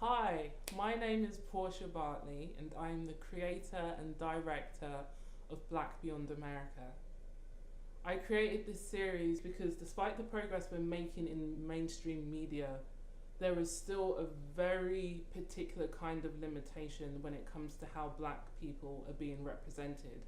Hi, my name is Portia Bartley and I'm the creator and director of Black Beyond America. I created this series because despite the progress we're making in mainstream media, there is still a very particular kind of limitation when it comes to how black people are being represented.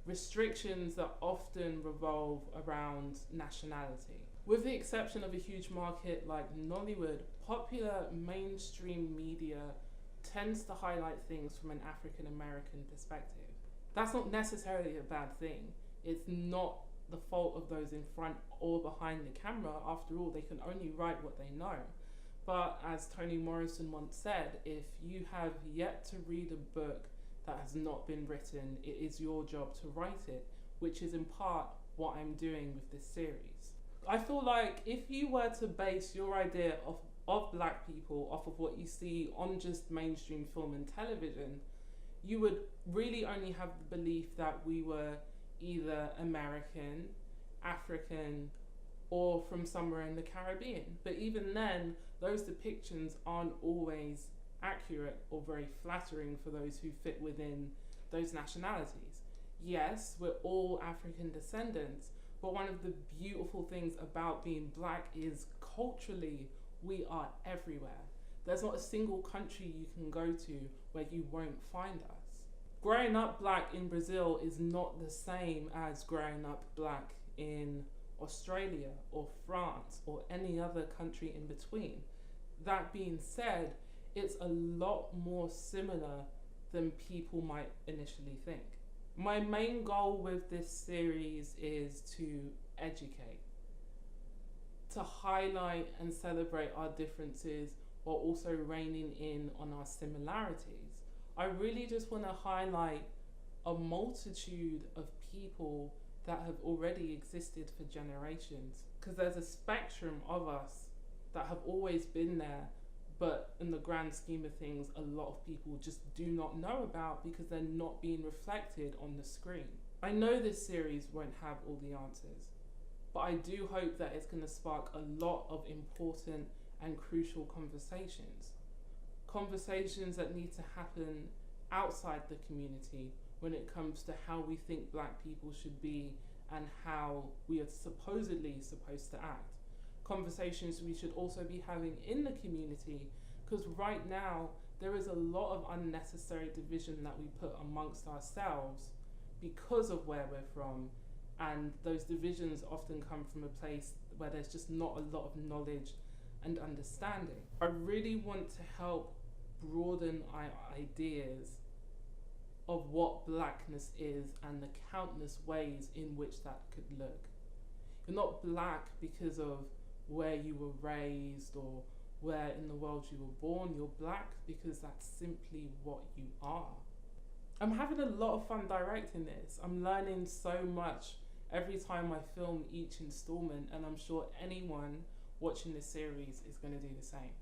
Restrictions that often revolve around nationality. With the exception of a huge market like Nollywood, popular mainstream media tends to highlight things from an African American perspective. That's not necessarily a bad thing. It's not the fault of those in front or behind the camera. After all, they can only write what they know. But as Toni Morrison once said, if you have yet to read a book that has not been written, it is your job to write it, which is in part what I'm doing with this series. I feel like if you were to base your idea of black people off of what you see on just mainstream film and television, you would really only have the belief that we were either American, African, or from somewhere in the Caribbean. But even then, those depictions aren't always accurate or very flattering for those who fit within those nationalities. Yes, we're all African descendants, but one of the beautiful things about being black is culturally we are everywhere. There's not a single country you can go to where you won't find us. Growing up black in Brazil is not the same as growing up black in Australia or France or any other country in between. That being said, it's a lot more similar than people might initially think. My main goal with this series is to educate, to highlight and celebrate our differences while also reining in on our similarities. I really just want to highlight a multitude of people that have already existed for generations, because there's a spectrum of us that have always been there, but in the grand scheme of things, a lot of people just do not know about because they're not being reflected on the screen. I know this series won't have all the answers, but I do hope that it's going to spark a lot of important and crucial conversations. Conversations that need to happen outside the community when it comes to how we think black people should be and how we are supposedly supposed to act. Conversations we should also be having in the community, because right now there is a lot of unnecessary division that we put amongst ourselves because of where we're from, and those divisions often come from a place where there's just not a lot of knowledge and understanding. I really want to help broaden our ideas of what blackness is and the countless ways in which that could look. You're not black because of where you were raised or where in the world you were born. You're black because that's simply what you are. I'm having a lot of fun directing this. I'm learning so much every time I film each installment, and I'm sure anyone watching this series is going to do the same.